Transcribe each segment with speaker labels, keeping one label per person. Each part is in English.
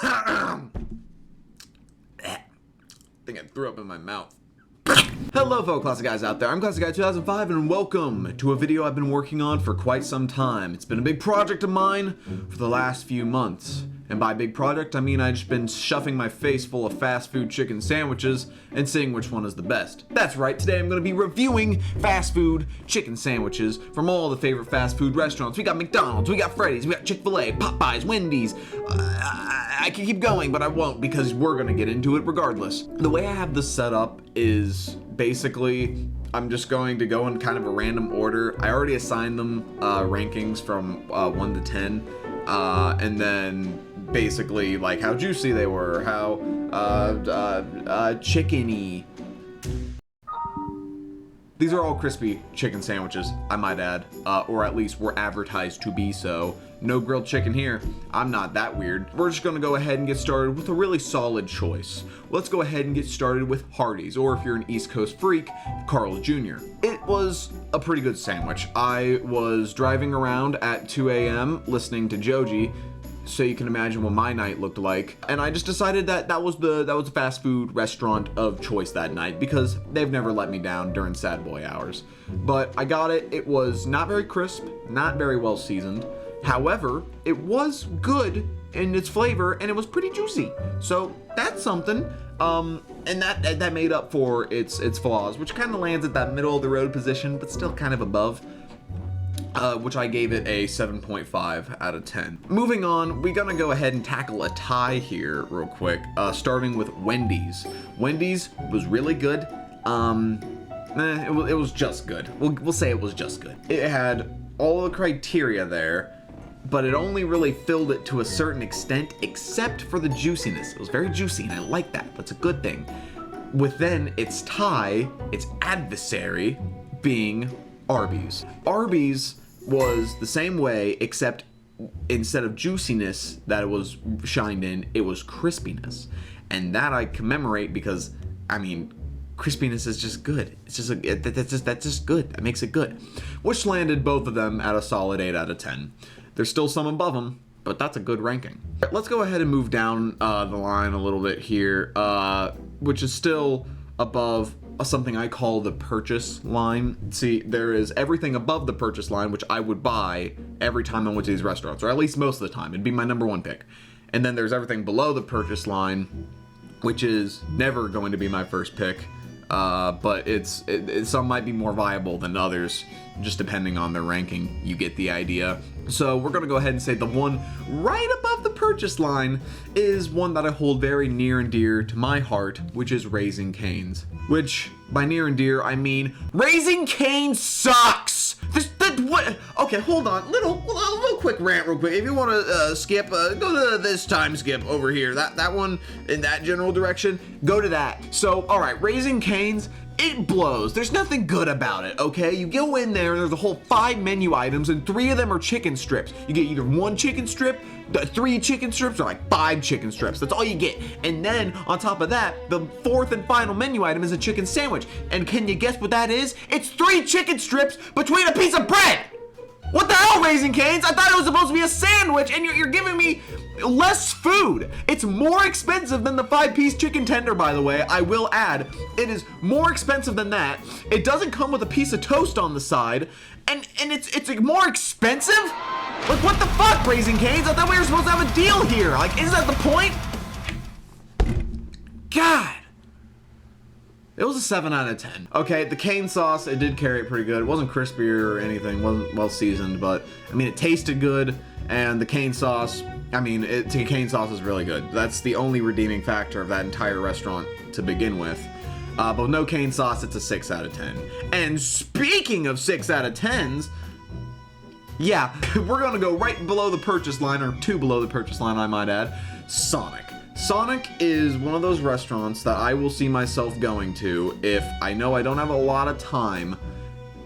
Speaker 1: I think I threw up in my mouth. Hello fellow classic guys out there, I'm Classic Guy 2005 and welcome to a video I've been working on for quite some time. It's been a big project of mine for the last few months. And by big project, I mean I've just been shoving my face full of fast food chicken sandwiches and seeing which one is the best. That's right, today I'm going to be reviewing fast food chicken sandwiches from all the favorite fast food restaurants. We got McDonald's, we got Freddy's, we got Chick-fil-A, Popeyes, Wendy's. I can keep going, but I won't because we're going to get into it regardless. The way I have this set up is basically I'm just going to go in kind of a random order. I already assigned them rankings from 1 to 10, and then basically like how juicy they were, how chickeny. These are all crispy chicken sandwiches, I might add, or at least were advertised to be so. No grilled chicken here. I'm not that weird. We're just gonna go ahead and get started with a really solid choice. Let's go ahead and get started with Hardee's, or if you're an East Coast freak, Carl's Jr. It was a pretty good sandwich. I was driving around at 2 a.m. listening to Joji, so you can imagine what my night looked like. And I just decided that that was the fast food restaurant of choice that night because they've never let me down during sad boy hours. But I got it. It was not very crisp, not very well seasoned. However, it was good in its flavor and it was pretty juicy. So that's something. And that made up for its flaws, which kind of lands at that middle of the road position, but still kind of above. Which I gave it a 7.5 out of 10. Moving on, we're gonna go ahead and tackle a tie here real quick, starting with Wendy's. Wendy's was really good. It was just good. We'll say it was just good. It had all the criteria there, but it only really filled it to a certain extent, except for the juiciness. It was very juicy, and I like that. That's a good thing. With then its tie, its adversary, being Arby's. Arby's was the same way, except instead of juiciness that it was shined in, it was crispiness. And that I commemorate because, I mean, crispiness is just good. It's just that's just good. That makes it good. Which landed both of them at a solid 8 out of 10. There's still some above them, but that's a good ranking. Let's go ahead and move down the line a little bit here, which is still above something I call the purchase line. See, there is everything above the purchase line, which I would buy every time I went to these restaurants, or at least most of the time. It'd be my number one pick. And then there's everything below the purchase line, which is never going to be my first pick. But some might be more viable than others, just depending on their ranking. You get the idea. So we're gonna go ahead and say the one right above the purchase line is one that I hold very near and dear to my heart, which is Raising Cane's. Which, by near and dear, I mean Raising Cane's sucks! What? Okay, hold on. Little quick rant real quick. If you want to skip, go to this time skip over here. That one in that general direction. Go to that. So, all right, Raising Cane's, it blows. There's nothing good about it, okay? You go in there and there's a whole 5 menu items and 3 of them are chicken strips. You get either 1 chicken strip, 3 chicken strips, or like 5 chicken strips. That's all you get. And then on top of that, the 4th and final menu item is a chicken sandwich. And can you guess what that is? It's 3 chicken strips between a piece of bread. What the hell, Raising Cane's? I thought it was supposed to be a sandwich and you're giving me less food. It's more expensive than the 5-piece chicken tender, by the way. I will add, it is more expensive than that. It doesn't come with a piece of toast on the side, and it's more expensive? Like, what the fuck, Raising Cane's? I thought we were supposed to have a deal here. Like, is that the point? God. It was a 7 out of 10. Okay, the cane sauce, it did carry it pretty good. It wasn't crispy or anything, wasn't well seasoned, but I mean, it tasted good, and the cane sauce, I mean, the cane sauce is really good. That's the only redeeming factor of that entire restaurant to begin with. But with no cane sauce, it's a 6 out of 10. And speaking of 6 out of 10s, yeah, we're gonna go right below the purchase line, or 2 below the purchase line, I might add, Sonic. Sonic is one of those restaurants that I will see myself going to if I know I don't have a lot of time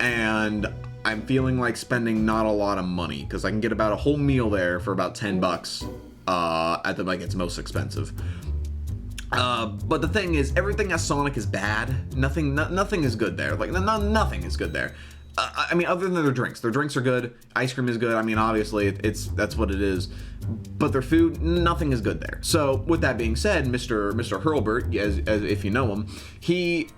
Speaker 1: and I'm feeling like spending not a lot of money, because I can get about a whole meal there for about 10 bucks at the, like, it's most expensive. But the thing is, everything at Sonic is bad. Nothing is good there. Like, nothing is good there. I mean, other than their drinks. Their drinks are good. Ice cream is good. I mean, obviously, that's what it is. but their food, nothing is good there. So with that being said, Mr. Hurlburt, as if you know him, he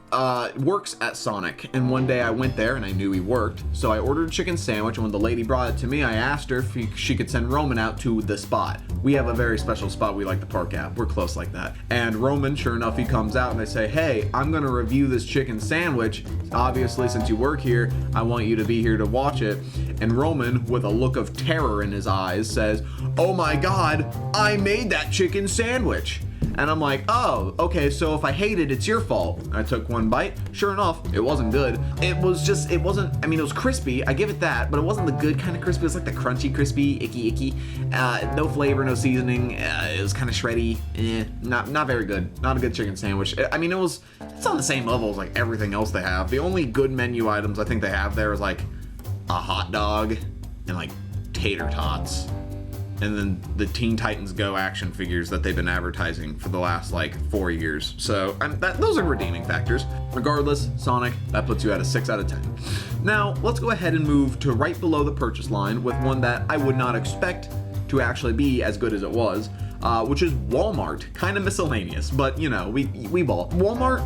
Speaker 1: works at Sonic, and one day I went there and I knew he worked, so I ordered a chicken sandwich, and when the lady brought it to me, I asked her if she could send Roman out to the spot. We have a very special spot we like to park at. We're close like that. And Roman, sure enough, he comes out and I say, hey, I'm gonna review this chicken sandwich. Obviously, since you work here, I want you to be here to watch it. And Roman, with a look of terror in his eyes, says, oh my God, I made that chicken sandwich. And I'm like, oh, okay, so if I hate it, it's your fault. And I took one bite. Sure enough, it wasn't good. It wasn't, I mean, it was crispy. I give it that, but it wasn't the good kind of crispy. It was like the crunchy, crispy, icky. No flavor, no seasoning. It was kind of shreddy. Not very good. Not a good chicken sandwich. I mean, it's on the same level as like everything else they have. The only good menu items I think they have there is like a hot dog and like tater tots. And then the Teen Titans Go action figures that they've been advertising for the last like 4 years. So those are redeeming factors. Regardless, Sonic, that puts you at a 6 out of 10. Now, let's go ahead and move to right below the purchase line with one that I would not expect to actually be as good as it was, which is Walmart. Kind of miscellaneous, but you know, we ball. Walmart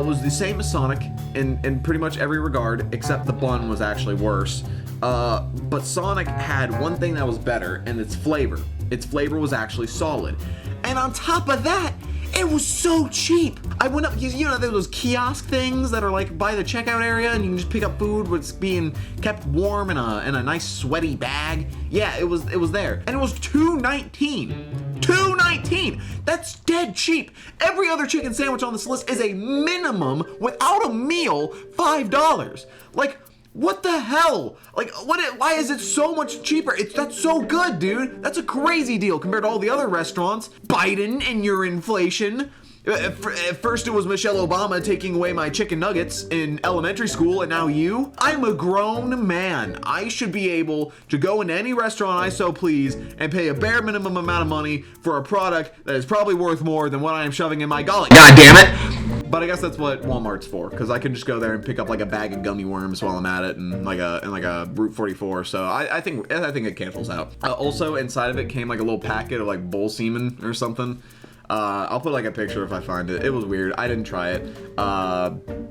Speaker 1: was the same as Sonic in pretty much every regard, except the bun was actually worse. But Sonic had one thing that was better, and its flavor. Its flavor was actually solid. And on top of that, it was so cheap. I went up, you know, there those kiosk things that are like by the checkout area, and you can just pick up food what's being kept warm in a nice sweaty bag. Yeah, it was there. And it was $2.19. $2.19. That's dead cheap. Every other chicken sandwich on this list is a minimum, without a meal, $5. Like, what the hell? Like, why is it so much cheaper? That's so good, dude. That's a crazy deal compared to all the other restaurants. Biden and your inflation. At first it was Michelle Obama taking away my chicken nuggets in elementary school, and now you? I'm a grown man. I should be able to go into any restaurant I so please and pay a bare minimum amount of money for a product that is probably worth more than what I am shoving in my gullet. God damn it! But I guess that's what Walmart's for, because I can just go there and pick up like a bag of gummy worms while I'm at it, and like a Route 44. So I think it cancels out. Also, inside of it came like a little packet of like bull semen or something. I'll put like a picture if I find it. It was weird. I didn't try it.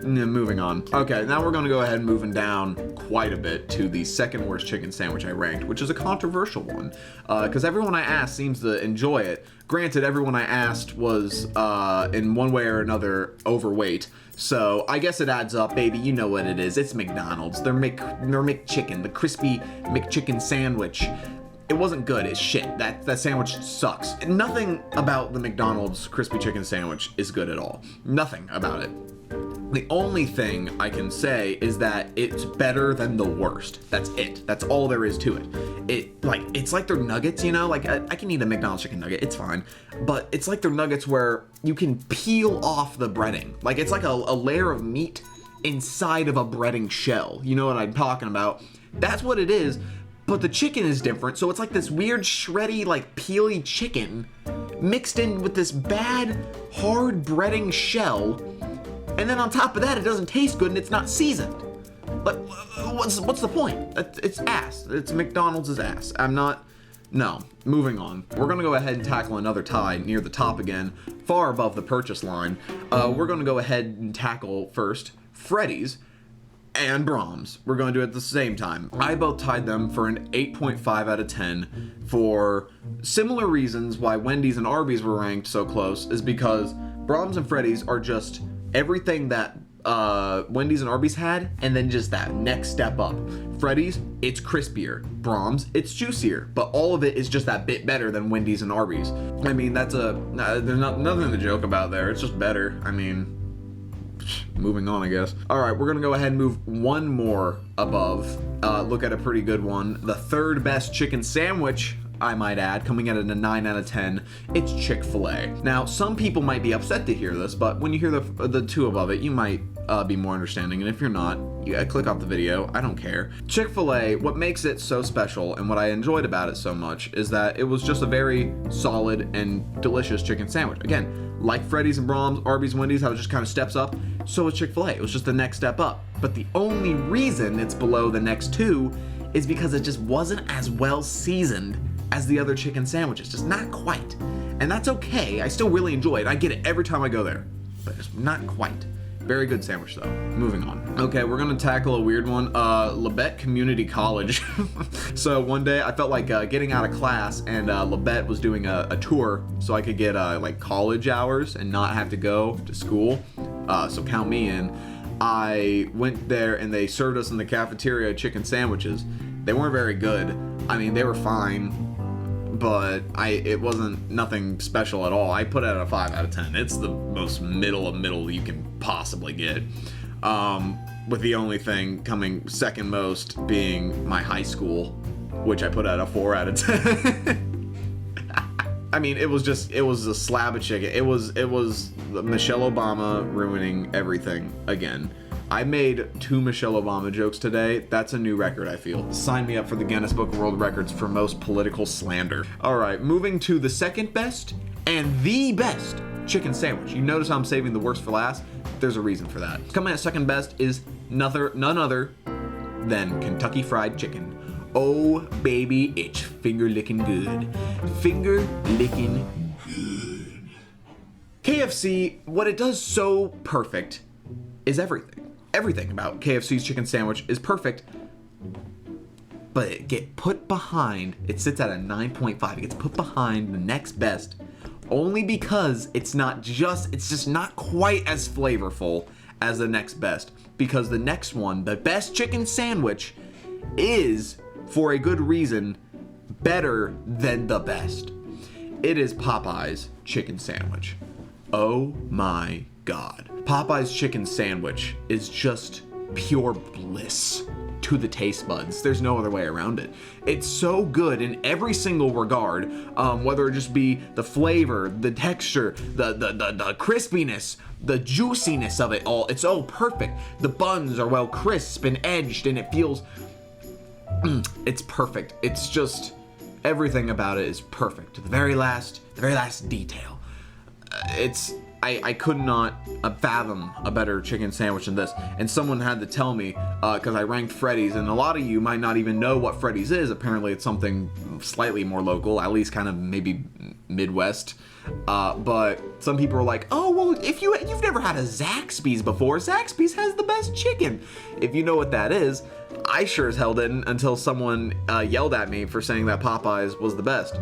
Speaker 1: Moving on. Okay, now we're gonna go ahead and moving down quite a bit to the second worst chicken sandwich I ranked, which is a controversial one, because everyone I asked seems to enjoy it. Granted, everyone I asked was in one way or another overweight. So I guess it adds up, baby. You know what it is. It's McDonald's. Their McChicken, the crispy McChicken sandwich. It wasn't good. It's shit. That sandwich sucks. Nothing about the McDonald's crispy chicken sandwich is good at all. Nothing about it. The only thing I can say is that it's better than the worst. That's it. That's all there is to it. It's like their nuggets, you know? Like I can eat a McDonald's chicken nugget. It's fine. But it's like their nuggets where you can peel off the breading. Like it's like a layer of meat inside of a breading shell. You know what I'm talking about? That's what it is. But the chicken is different, so it's like this weird shreddy, like peely chicken mixed in with this bad, hard breading shell, and then on top of that, it doesn't taste good and it's not seasoned. But what's the point? It's ass. It's McDonald's ass. No. Moving on. We're gonna go ahead and tackle another tie near the top again, far above the purchase line. We're gonna go ahead and tackle first Freddy's and Brahms. We're going to do it at the same time. I both tied them for an 8.5 out of 10 for similar reasons why Wendy's and Arby's were ranked so close, is because Brahms and Freddy's are just everything that Wendy's and Arby's had, and then just that next step up. Freddy's, it's crispier. Brahms, it's juicier, but all of it is just that bit better than Wendy's and Arby's. I mean, there's nothing to joke about there. It's just better. I mean, moving on, I guess. All right, we're gonna go ahead and move one more above. Look at a pretty good one. The third best chicken sandwich, I might add, coming in at a 9 out of 10. It's Chick-fil-A. Now, some people might be upset to hear this, but when you hear the two above it, you might be more understanding. And if you're not, click off the video. I don't care. Chick-fil-A, what makes it so special and what I enjoyed about it so much is that it was just a very solid and delicious chicken sandwich. Again, like Freddy's and Brahms, Arby's, Wendy's, how it just kind of steps up, so is Chick-fil-A. It was just the next step up. But the only reason it's below the next two is because it just wasn't as well seasoned as the other chicken sandwiches, just not quite. And that's okay, I still really enjoy it. I get it every time I go there, but it's not quite. Very good sandwich though. Moving on. Okay, we're gonna tackle a weird one. Labette Community College. So one day I felt like getting out of class, and Labette was doing a tour so I could get like college hours and not have to go to school. So count me in. I went there and they served us in the cafeteria chicken sandwiches. They weren't very good. I mean, they were fine, but it wasn't nothing special at all. I put it at a 5 out of 10. It's the most middle of middle you can possibly get. With the only thing coming second most being my high school, which I put at a 4 out of 10. I mean, it was a slab of chicken. It was Michelle Obama ruining everything again. I made 2 Michelle Obama jokes today. That's a new record, I feel. Sign me up for the Guinness Book of World Records for most political slander. All right, moving to the second best and the best chicken sandwich. You notice I'm saving the worst for last? There's a reason for that. Coming at second best is none other than Kentucky Fried Chicken. Oh, baby, it's finger licking good. Finger licking good. KFC, what it does so perfect is everything. Everything about KFC's chicken sandwich is perfect, but it gets put behind, it sits at a 9.5. It gets put behind the next best only because it's just not quite as flavorful as the next best, because the next one, the best chicken sandwich, is, for a good reason, better than the best. It is Popeye's chicken sandwich. Oh my God. Popeye's chicken sandwich is just pure bliss to the taste buds. There's no other way around it. It's so good in every single regard, whether it just be the flavor, the texture, the crispiness, the juiciness of it all. It's all perfect. The buns are well crisp and edged, and it feels, it's perfect. It's just, everything about it is perfect to the very last detail. I could not fathom a better chicken sandwich than this. And someone had to tell me, because I ranked Freddy's, and a lot of you might not even know what Freddy's is. Apparently it's something slightly more local, at least kind of maybe Midwest. But some people are like, oh, well, if you've never had a Zaxby's before, Zaxby's has the best chicken. If you know what that is, I sure as hell didn't until someone yelled at me for saying that Popeye's was the best.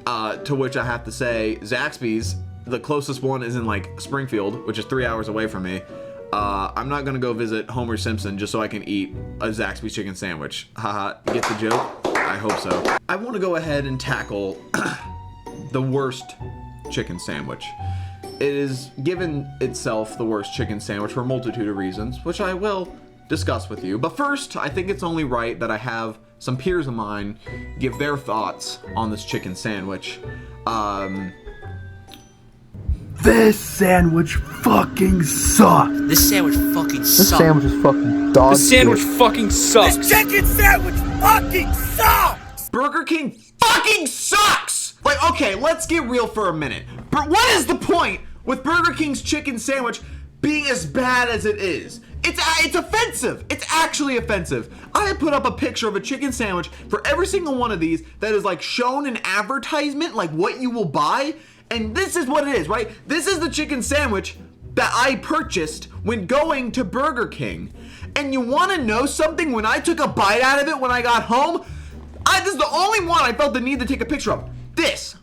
Speaker 1: To which I have to say, Zaxby's, the closest one is in like Springfield, which is 3 hours away from me. I'm not gonna go visit Homer Simpson just so I can eat a Zaxby's chicken sandwich. Haha, get the joke? I hope so. I want to go ahead and tackle the worst chicken sandwich. It is given itself the worst chicken sandwich for a multitude of reasons, which I will discuss with you. But first, I think it's only right that I have some peers of mine give their thoughts on this chicken sandwich.
Speaker 2: This sandwich fucking sucks.
Speaker 3: This sandwich fucking sucks.
Speaker 2: This sandwich is fucking dog
Speaker 4: This sandwich
Speaker 2: shit.
Speaker 4: fucking sucks.
Speaker 3: This chicken sandwich fucking sucks!
Speaker 1: Burger King fucking sucks! Like, okay, let's get real for a minute. But what is the point with Burger King's chicken sandwich being as bad as it is? It's offensive. It's actually offensive. I have put up a picture of a chicken sandwich for every single one of these that is like shown in advertisement, like what you will buy. And this is what it is, right? This is the chicken sandwich that I purchased when going to Burger King. And you want to know something? When I took a bite out of it when I got home, this is the only one I felt the need to take a picture of. This.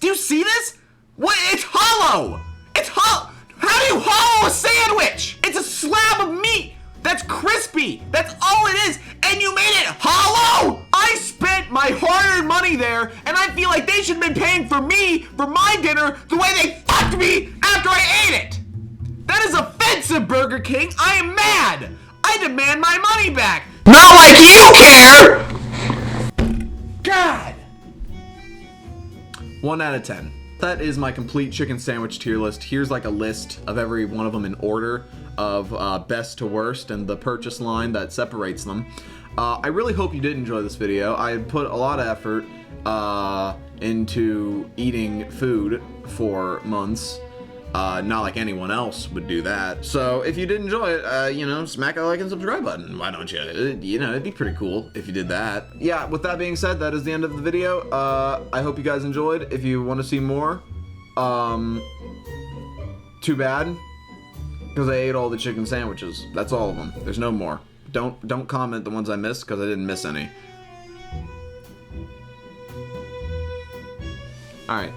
Speaker 1: Do you see this? What? It's hollow. It's hollow. How do you hollow a sandwich? It's a slab of meat that's crispy. That's all it is. And you made it hollow. I spent my hard-earned money there, and I feel like they should have been paying for me, for my dinner, the way they fucked me after I ate it. That is offensive, Burger King. I am mad. I demand my money back. Not like you care. God. 1 out of 10. That is my complete chicken sandwich tier list. Here's like a list of every one of them in order of best to worst and the purchase line that separates them. I really hope you did enjoy this video. I put a lot of effort into eating food for months. Not like anyone else would do that. So if you did enjoy it, you know, smack that like and subscribe button. Why don't you? You know, it'd be pretty cool if you did that. Yeah, with that being said, that is the end of the video. I hope you guys enjoyed. If you want to see more, too bad, because I ate all the chicken sandwiches. That's all of them. There's no more. Don't comment the ones I missed, because I didn't miss any. All right.